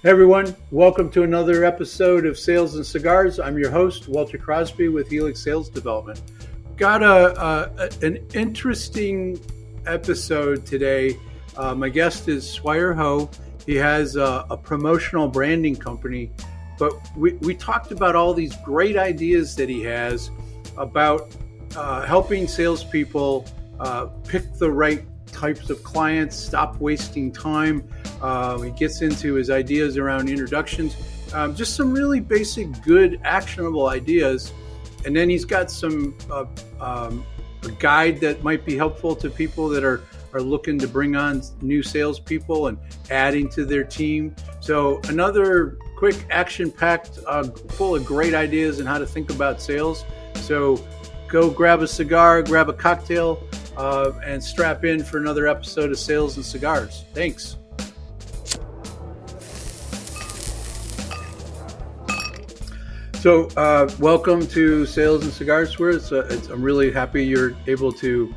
Hey everyone, welcome to another episode of Sales and Cigars. I'm your host, Walter Crosby with Helix Sales Development. Got an interesting episode today. My guest is Swire Ho. He has a promotional branding company, but we talked about all these great ideas that he has about helping salespeople pick the right types of clients, stop wasting time. He gets into his ideas around introductions, just some really basic, good, actionable ideas. And then he's got some a guide that might be helpful to people that are looking to bring on new salespeople and adding to their team. So another quick, action-packed, full of great ideas on how to think about sales. So go grab a cigar, grab a cocktail, and strap in for another episode of Sales and Cigars. Thanks. So welcome to Sales and Cigar Swire. I'm really happy you're able to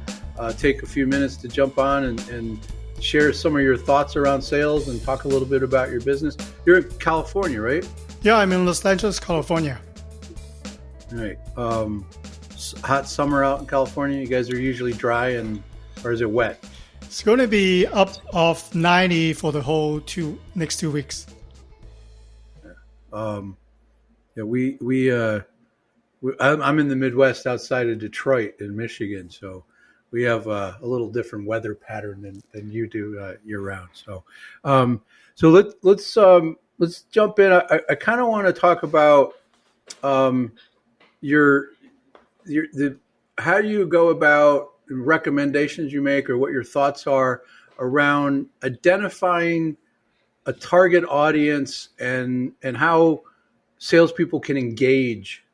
take a few minutes to jump on and share some of your thoughts around sales and talk a little bit about your business. You're in California, right? Yeah, I'm in Los Angeles, California. All right. Hot summer out in California. You guys are usually dry, or is it wet? It's going to be up of 90 for the whole next 2 weeks. Yeah, I'm in the Midwest outside of Detroit in Michigan, so we have a little different weather pattern than you do year round. So let's jump in. I kind of want to talk about how you go about recommendations you make, or what your thoughts are around identifying a target audience and how salespeople can engage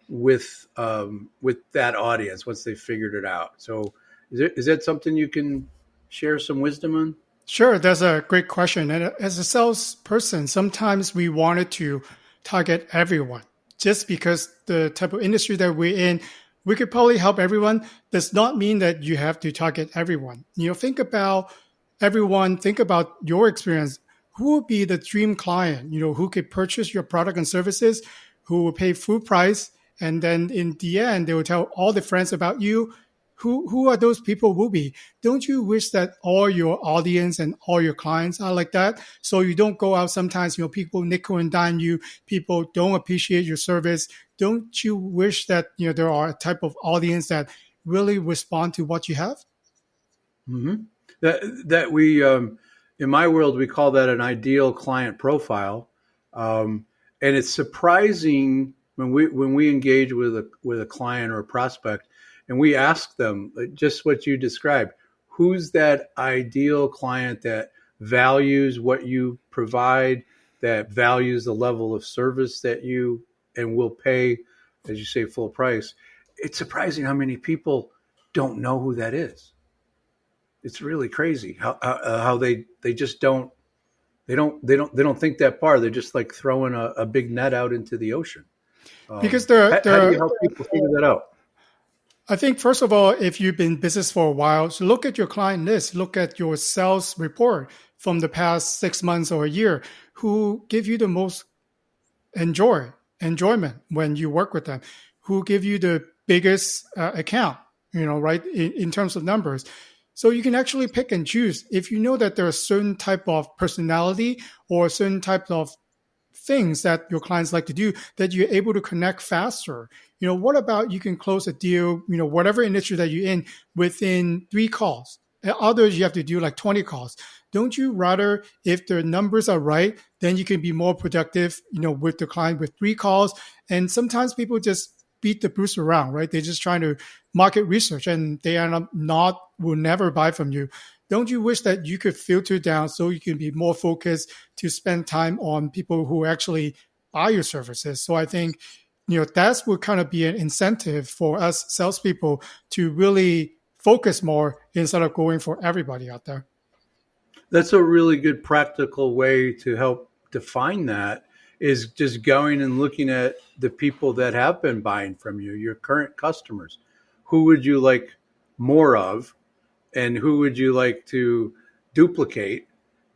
with that audience once they've figured it out. So is that something you can share some wisdom on? Sure, that's a great question. And as a salesperson, sometimes we wanted to target everyone. Just because the type of industry that we're in, we could probably help everyone, does not mean that you have to target everyone. Think about everyone, think about your experience. Who would be the dream client, who could purchase your product and services, who will pay full price, and then in the end, they will tell all the friends about you. Who are those people will be? Don't you wish that all your audience and all your clients are like that? So you don't go out sometimes, people nickel and dime you, people don't appreciate your service. Don't you wish that, there are a type of audience that really respond to what you have? Mm-hmm. That we, in my world, we call that an ideal client profile. And it's surprising when we engage with a client or a prospect, and we ask them just what you described. Who's that ideal client that values what you provide, that values the level of service that you and will pay, as you say, full price? It's surprising how many people don't know who that is. It's really crazy how they just don't think that far. They're just like throwing a big net out into the ocean. Because how do you help people figure that out? I think, first of all, if you've been in business for a while, so look at your client list, look at your sales report from the past 6 months or a year, who give you the most enjoyment when you work with them, who give you the biggest account, right, in terms of numbers. So you can actually pick and choose. If you know that there are certain type of personality or certain type of things that your clients like to do, that you're able to connect faster. What about you can close a deal, whatever industry that you're in, within 3 calls. Others, you have to do like 20 calls. Don't you rather, if the numbers are right, then you can be more productive, with the client with 3 calls. And sometimes people just beat the bush around, right? They're just trying to market research, and they are will never buy from you. Don't you wish that you could filter down so you can be more focused to spend time on people who actually buy your services? So I think, that would kind of be an incentive for us salespeople to really focus more instead of going for everybody out there. That's a really good practical way to help define that, is just going and looking at the people that have been buying from you, your current customers. Who would you like more of? And who would you like to duplicate?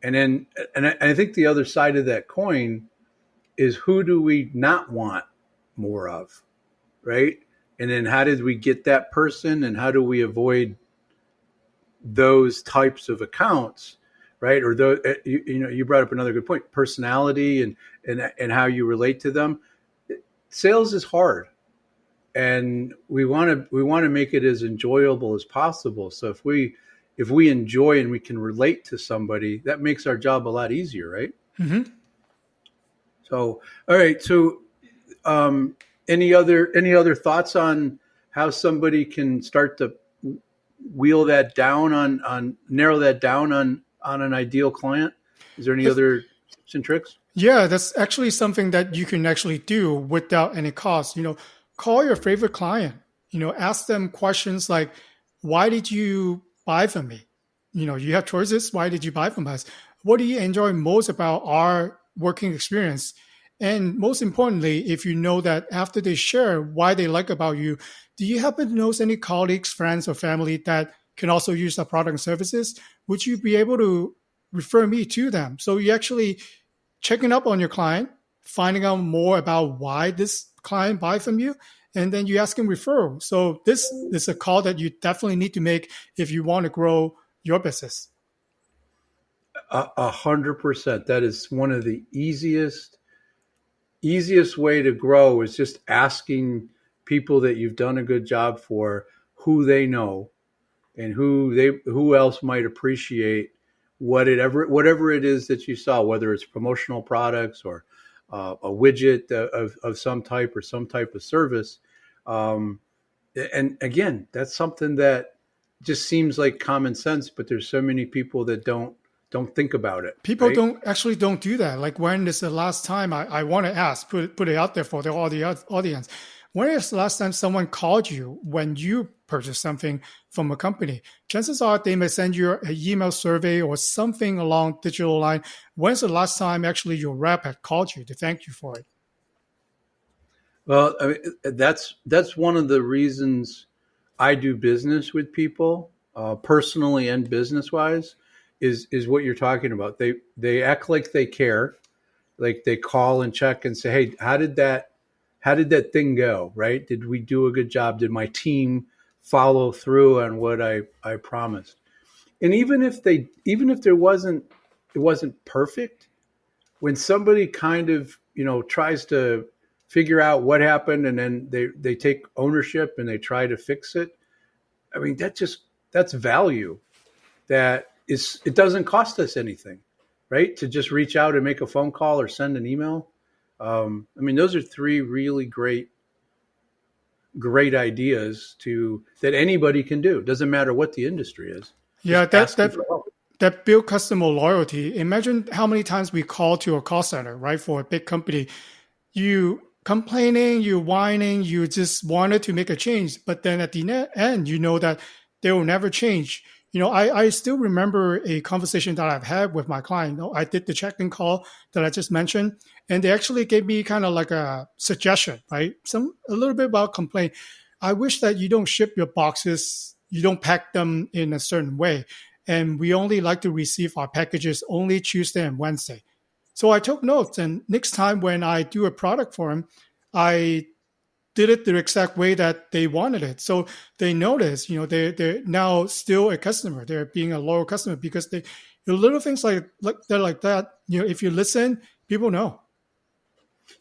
And then, I think the other side of that coin is, who do we not want more of, right? And then how did we get that person, and how do we avoid those types of accounts, right? Or you brought up another good point, personality and how you relate to them. Sales is hard, and we want to make it as enjoyable as possible. So if we enjoy and we can relate to somebody, that makes our job a lot easier, right? Mm-hmm. So, all right. So, any other thoughts on how somebody can start to wheel that down on narrow that down on an ideal client? Is there any other tips and tricks? Yeah, that's actually something that you can actually do without any cost. Call your favorite client, ask them questions like, why did you buy from me? You have choices. Why did you buy from us? What do you enjoy most about our working experience? And most importantly, if you know that after they share why they like about you, do you happen to know any colleagues, friends, or family that can also use our product and services? Would you be able to refer me to them? So you actually checking up on your client, finding out more about why this client buy from you, and then you ask him referral. So this is a call that you definitely need to make if you want to grow your business. 100%. That is one of the easiest way to grow, is just asking people that you've done a good job for who they know and who else might appreciate whatever it is that you saw, whether it's promotional products or a widget of some type or some type of service. And again, that's something that just seems like common sense, but there's so many people that don't think about it. People right? don't do that. Like, when is the last time, I want to ask, put it out there for the audience. When is the last time someone called you when you purchased something from a company? Chances are they may send you an email survey or something along digital line. When's the last time actually your rep had called you to thank you for it? Well, I mean, that's one of the reasons I do business with people, personally and business wise, is what you're talking about. They act like they care, like they call and check and say, hey, how did that thing go? Right? Did we do a good job? Did my team follow through on what I promised? And even if it wasn't perfect, when somebody kind of tries to figure out what happened and then they take ownership and they try to fix it, I mean, that's value. It doesn't cost us anything, right? To just reach out and make a phone call or send an email. I mean, those are three really great ideas that anybody can do. Doesn't matter what the industry is. Yeah, that build customer loyalty. Imagine how many times we call to a call center, right? For a big company, you complaining, you whining, you just wanted to make a change, but then at the end, you know that they will never change. I still remember a conversation that I've had with my client. I did the check-in call that I just mentioned, and they actually gave me kind of like a suggestion, right? A little bit about complaint. I wish that you don't ship your boxes, you don't pack them in a certain way, and we only like to receive our packages only Tuesday and Wednesday. So I took notes, and next time when I do a product for them, I did it the exact way that they wanted it. So they notice, they're now still a customer. They're being a loyal customer because the little things like that. If you listen, people know.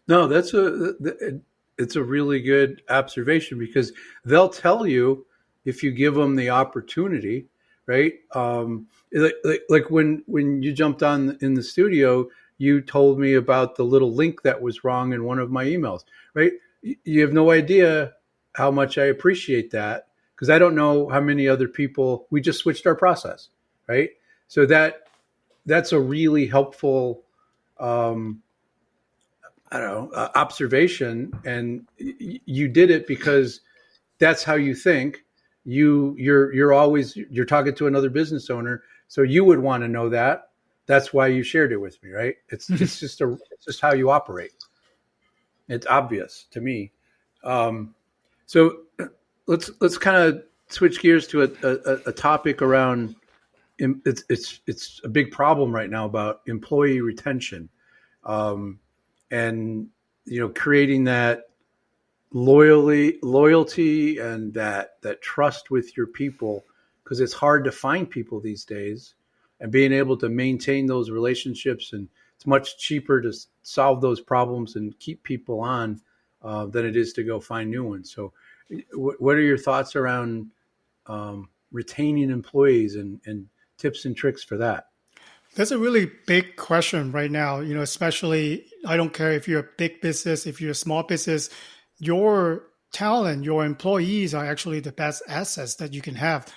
No, it's a really good observation, because they'll tell you if you give them the opportunity, right? Like when you jumped on in the studio, you told me about the little link that was wrong in one of my emails, right? You have no idea how much I appreciate that, because I don't know how many other people, we just switched our process, right? So that's a really helpful, observation. And you did it because that's how you think. You're talking to another business owner, so you would want to know that. That's why you shared it with me, right? It's just how you operate. It's obvious to me. So let's kind of switch gears to a topic around it's a big problem right now about employee retention, um, and creating that loyalty and that trust with your people, because it's hard to find people these days, and being able to maintain those relationships, and it's much cheaper to solve those problems and keep people on than it is to go find new ones. So what are your thoughts around retaining employees and tips and tricks for that? That's a really big question right now, especially I don't care if you're a big business, if you're a small business, your talent, your employees are actually the best assets that you can have.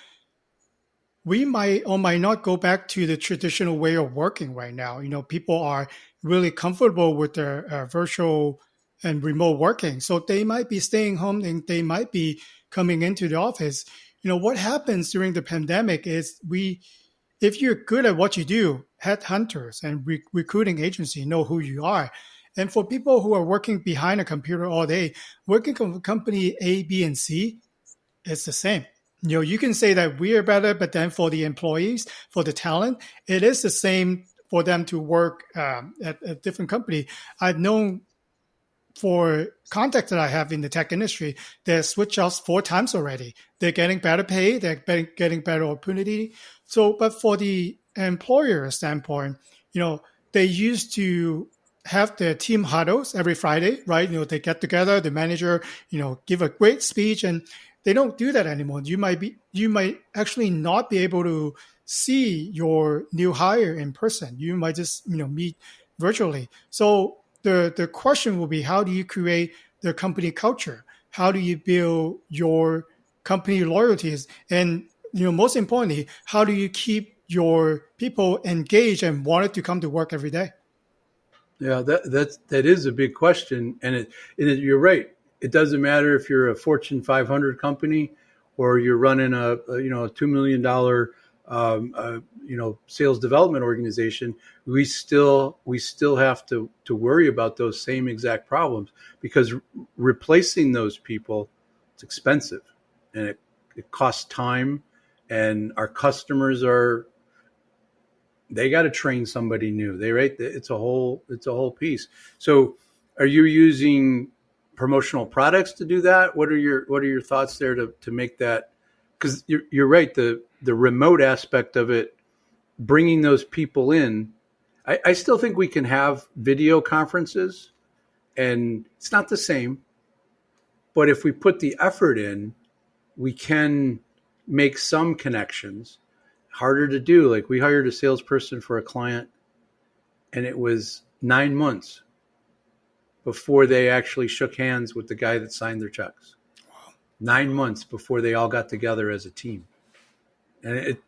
We might or might not go back to the traditional way of working right now. People are really comfortable with their virtual and remote working. So they might be staying home and they might be coming into the office. What happens during the pandemic is if you're good at what you do, headhunters and recruiting agency know who you are. And for people who are working behind a computer all day, working for company A, B, and C, it's the same. You can say that we are better, but then for the employees, for the talent, it is the same for them to work at a different company. I've known for contacts that I have in the tech industry, they're switched jobs 4 times already. They're getting better pay, they're getting better opportunity. So, but for the employer standpoint, they used to have their team huddles every Friday, right? They get together, the manager, give a great speech, and they don't do that anymore. You might actually not be able to see your new hire in person. You might just, meet virtually. So the question will be, how do you create the company culture? How do you build your company loyalties? And, most importantly, how do you keep your people engaged and wanted to come to work every day? Yeah, that is a big question, and you're right. It doesn't matter if you're a Fortune 500 company or you're running a $2 million sales development organization. We still have to worry about those same exact problems, because replacing those people, it's expensive, and it costs time, and our customers they got to train somebody new. It's a whole piece. So are you using promotional products to do that? What are your thoughts there to make that? Because you're right, the remote aspect of it, bringing those people in, I still think we can have video conferences, and it's not the same, but if we put the effort in, we can make some connections. Harder to do. Like, we hired a salesperson for a client, and it was 9 months before they actually shook hands with the guy that signed their checks. Wow. 9 months before they all got together as a team. And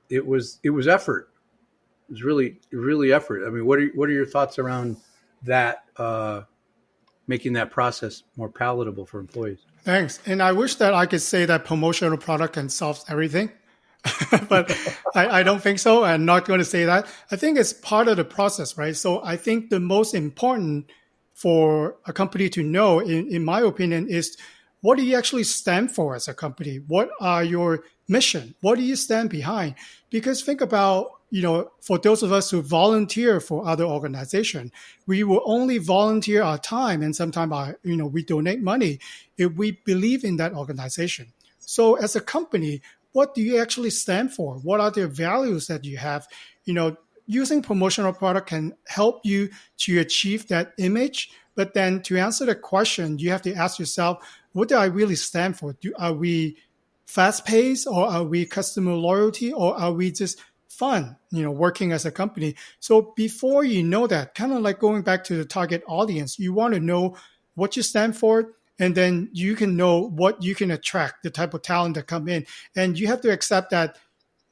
it was effort. It was really effort. I mean, what are your thoughts around that, making that process more palatable for employees? Thanks. And I wish that I could say that promotional product can solve everything. But I don't think so. I'm not going to say that. I think it's part of the process, right? So I think the most important for a company to know, in my opinion, is what do you actually stand for as a company? What are your mission? What do you stand behind? Because think about, for those of us who volunteer for other organizations, we will only volunteer our time, and sometimes we donate money if we believe in that organization. So as a company, what do you actually stand for? What are the values that you have? Using promotional product can help you to achieve that image. But then to answer the question, you have to ask yourself, what do I really stand for? Are we fast paced, or are we customer loyalty, or are we just fun, working as a company? So before you know that, kind of like going back to the target audience, you want to know what you stand for. And then you can know what you can attract, the type of talent that come in. And you have to accept that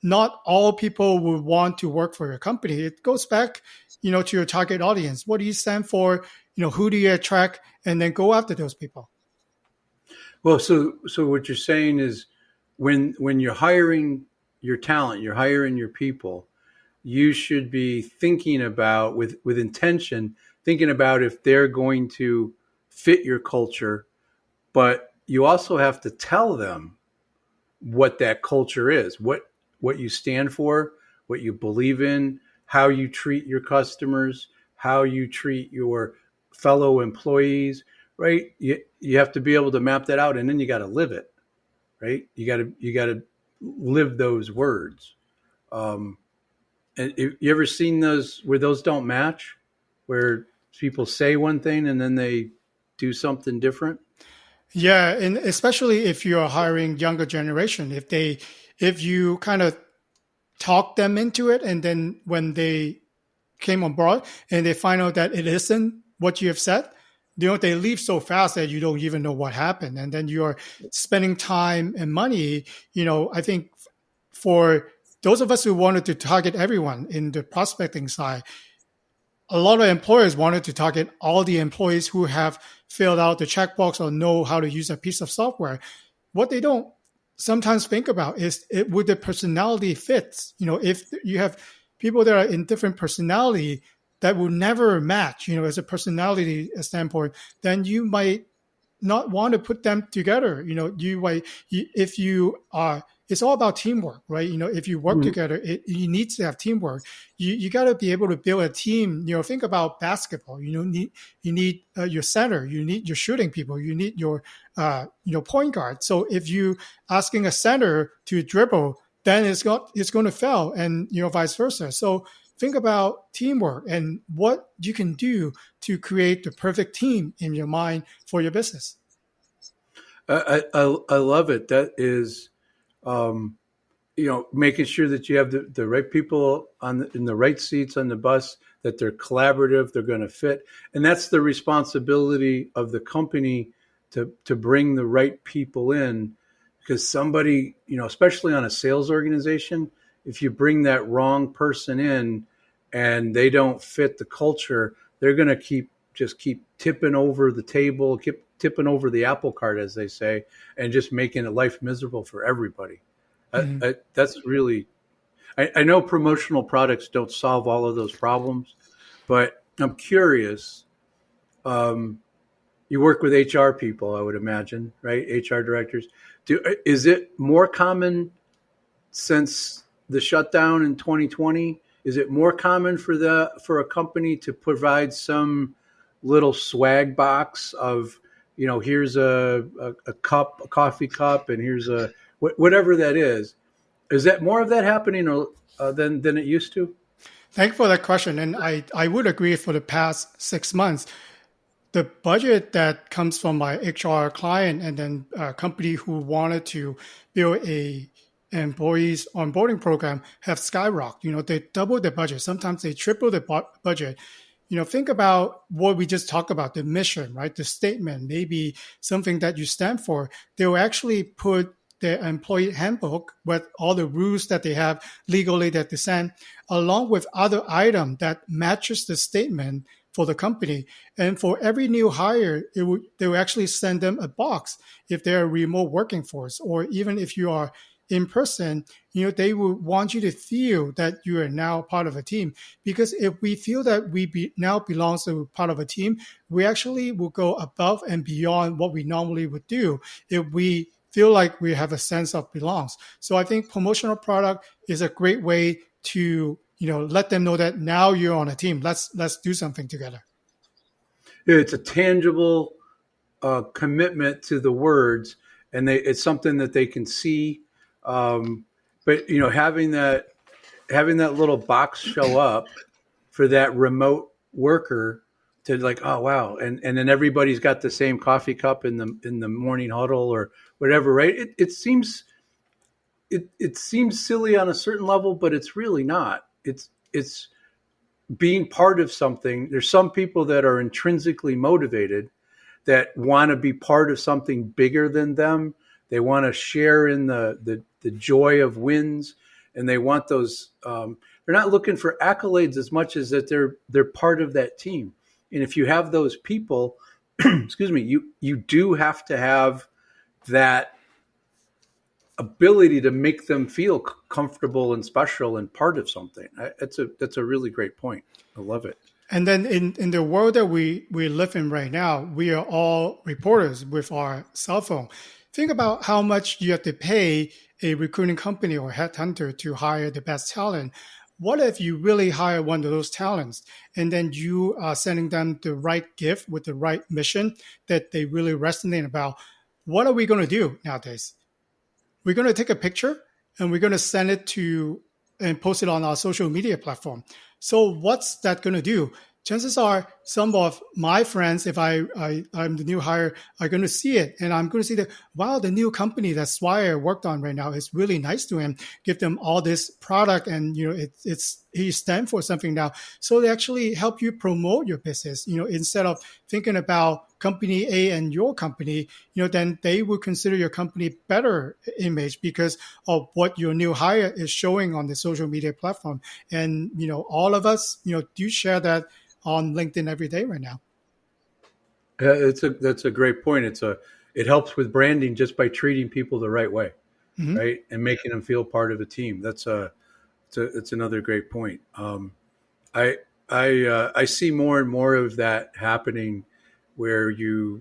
not all people will want to work for your company. It goes back, to your target audience. What do you stand for? Who do you attract? And then go after those people. Well, so what you're saying is, when you're hiring your talent, you're hiring your people, you should be thinking about, with intention, thinking about if they're going to fit your culture. But you also have to tell them what that culture is. What what you stand for, what you believe in, how you treat your customers, how you treat your fellow employees, right? You have to be able to map that out, and then you got to live it, right? You got to live those words. And you ever seen those where those don't match, where people say one thing and then they do something different? Yeah, and especially if you're hiring younger generation, if you kind of talk them into it, and then when they came on board and they find out that it isn't what you have said, they leave so fast that you don't even know what happened, and then you're spending time and money. I think for those of us who wanted to target everyone in the prospecting side, a lot of employers wanted to target all the employees who have filled out the checkbox or know how to use a piece of software. What they don't sometimes think about is would the personality fit? If you have people that are in different personality that will never match, as a personality standpoint, then you might not want to put them together. If you are, it's all about teamwork, right? If you work together, you need to have teamwork. You got to be able to build a team. Think about basketball. You need your center. You need your shooting people. You need your point guard. So if you asking a center to dribble, then it's going to fail, and vice versa. So think about teamwork and what you can do to create the perfect team in your mind for your business. I love it. That is, making sure that you have the right people in the right seats on the bus, that they're collaborative, they're going to fit. And that's the responsibility of the company to bring the right people in, because somebody, especially on a sales organization, if you bring that wrong person in and they don't fit the culture, they're going to keep tipping over the table, keep tipping over the apple cart, as they say, and just making it life miserable for everybody. That's really, I know promotional products don't solve all of those problems, but I'm curious. You work with HR people, I would imagine, right? HR directors. Is it more common since the shutdown in 2020? Is it more common for a company to provide some little swag box of, here's a cup, a coffee cup, and here's whatever that is? Is that more of that happening than it used to? Thank you for that question. And I would agree, for the past 6 months, the budget that comes from my HR client and then a company who wanted to build a employees onboarding program have skyrocketed. They doubled the budget. Sometimes they triple the budget. Think about what we just talked about, the mission, right? The statement, maybe something that you stand for. They will actually put their employee handbook with all the rules that they have legally that they send, along with other item that matches the statement for the company. And for every new hire, they will actually send them a box if they're a remote working force, or even if you are in person, they will want you to feel that you are now part of a team. Because if we feel that we now belong to part of a team, we actually will go above and beyond what we normally would do if we feel like we have a sense of belongs. So I think promotional product is a great way to let them know that now you're on a team. Let's do something together. It's a tangible commitment to the words, and it's something that they can see. But having that little box show up for that remote worker to, like, oh wow, and then everybody's got the same coffee cup in the morning huddle or whatever, right? It seems silly on a certain level, but it's really not. It's being part of something. There's some people that are intrinsically motivated, that want to be part of something bigger than them. They want to share in the joy of wins, and they want those. They're not looking for accolades as much as that they're part of that team. And if you have those people, excuse me, you do have to have that ability to make them feel comfortable and special and part of something. That's a really great point. I love it. And then in the world that we live in right now, we are all reporters with our cell phone. think about how much you have to pay a recruiting company or headhunter to hire the best talent. What if you really hire one of those talents and then you are sending them the right gift with the right mission that they really resonate about? What are we going to do nowadays? We're going to take a picture and we're going to send it to and post it on our social media platform. So what's that going to do? Chances are some of my friends, if I'm the new hire, are going to see it. And I'm going to see that, wow, the new company that Swire worked on right now is really nice to him. Give them all this product and, he stands for something now. So they actually help you promote your business, instead of thinking about company A and your company, then they will consider your company better image because of what your new hire is showing on the social media platform. And, all of us, do share that on LinkedIn every day right now. That's a great point. It helps with branding just by treating people the right way, mm-hmm. right, and making them feel part of a team. It's another great point. I see more and more of that happening, where you're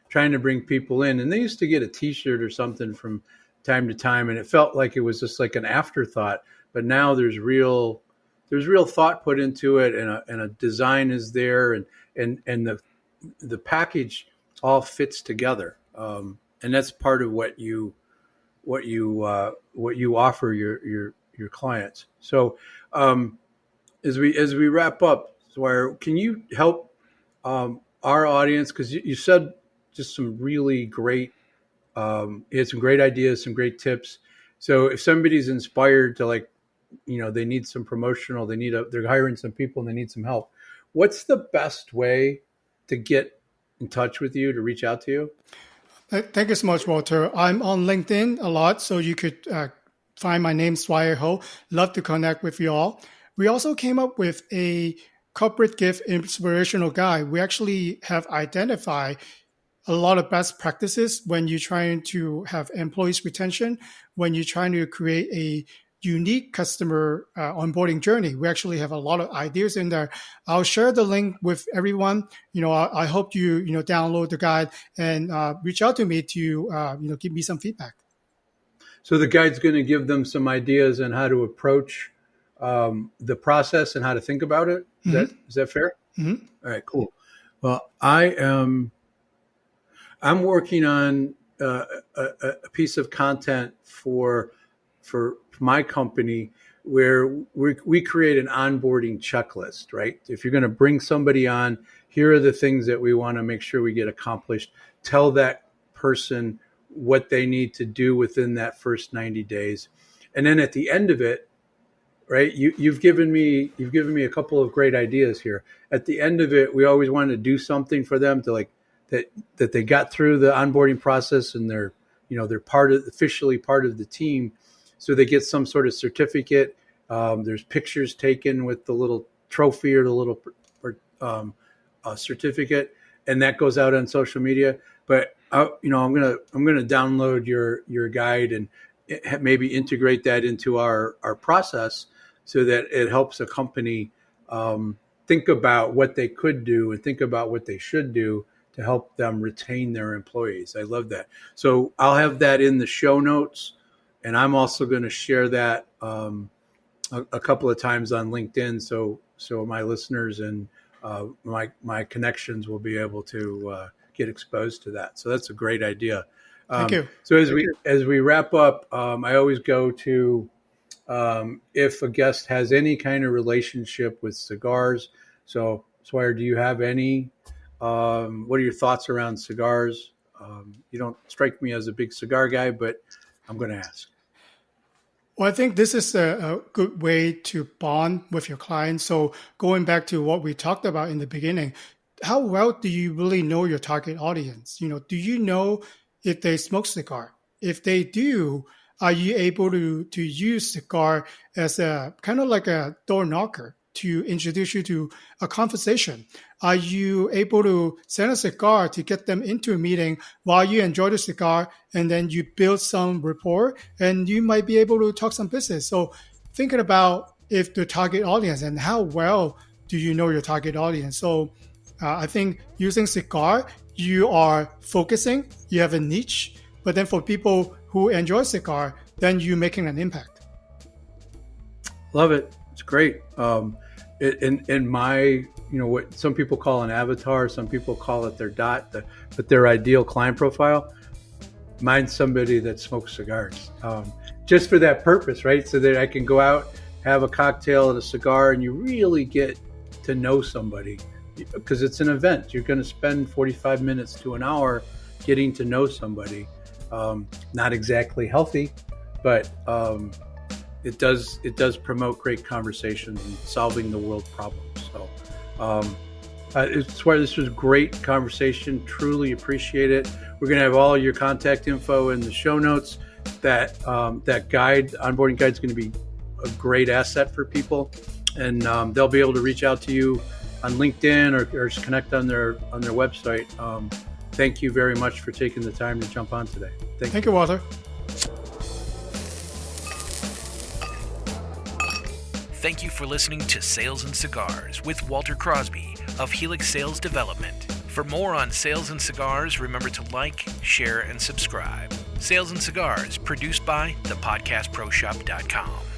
trying to bring people in, and they used to get a T-shirt or something from time to time, and it felt like it was just like an afterthought. But now there's real thought put into it, and a design is there, and the package all fits together, and that's part of what you offer your clients. So as we wrap up, Swire, can you help our audience, because you said just some really great, you had some great ideas, some great tips. So if somebody's inspired to they need some promotional, they're hiring some people and they need some help, what's the best way to get in touch with you, to reach out to you? Thank you so much, Walter. I'm on LinkedIn a lot, so you could find my name, Swire Ho. Love to connect with you all. We also came up with a corporate gift inspirational guide. We actually have identified a lot of best practices when you're trying to have employees retention, when you're trying to create a unique customer onboarding journey. We actually have a lot of ideas in there. I'll share the link with everyone. I hope you download the guide and reach out to me to give me some feedback. So the guide's going to give them some ideas on how to approach the process and how to think about it. Is that fair? Mm-hmm. All right, cool. Well, I'm working on a piece of content for my company where we create an onboarding checklist, right? If you're going to bring somebody on, here are the things that we want to make sure we get accomplished. Tell that person what they need to do within that first 90 days. And then at the end of it, right, you've given me a couple of great ideas here. At the end of it, we always want to do something for them to that they got through the onboarding process and they're officially part of the team. So they get some sort of certificate. There's pictures taken with the little trophy or the little certificate, and that goes out on social media. But I'm gonna download your guide and maybe integrate that into our process so that it helps a company think about what they could do and think about what they should do to help them retain their employees. I love that. So I'll have that in the show notes. And I'm also going to share that a couple of times on LinkedIn, so my listeners and my connections will be able to get exposed to that. So that's a great idea. Thank you. So as we wrap up, I always go to if a guest has any kind of relationship with cigars. So Swire, do you have any? What are your thoughts around cigars? You don't strike me as a big cigar guy, but I'm going to ask. Well, I think this is a good way to bond with your clients. So going back to what we talked about in the beginning, how well do you really know your target audience? Do you know if they smoke cigar? If they do, are you able to use cigar as a kind of like a door knocker to introduce you to a conversation? Are you able to send a cigar to get them into a meeting while you enjoy the cigar, and then you build some rapport and you might be able to talk some business? So thinking about if the target audience and how well do you know your target audience. So I think using cigar, you are focusing, you have a niche, but then for people who enjoy cigar, then you're making an impact. Love it. It's great. In my, what some people call an avatar, some people call it their dot, but their ideal client profile, mine's somebody that smokes cigars, just for that purpose, right? So that I can go out, have a cocktail and a cigar, and you really get to know somebody, because it's an event. You're going to spend 45 minutes to an hour getting to know somebody. Not exactly healthy, but it does promote great conversations and solving the world problems. So it's why this was a great conversation. Truly appreciate it. We're going to have all your contact info in the show notes. That guide, onboarding guide, is going to be a great asset for people, and they'll be able to reach out to you on LinkedIn or connect on their website. Thank you very much for taking the time to jump on today. Thank you, Walter. Thank you for listening to Sales and Cigars with Walter Crosby of Helix Sales Development. For more on sales and cigars, remember to like, share, and subscribe. Sales and Cigars, produced by thepodcastproshop.com.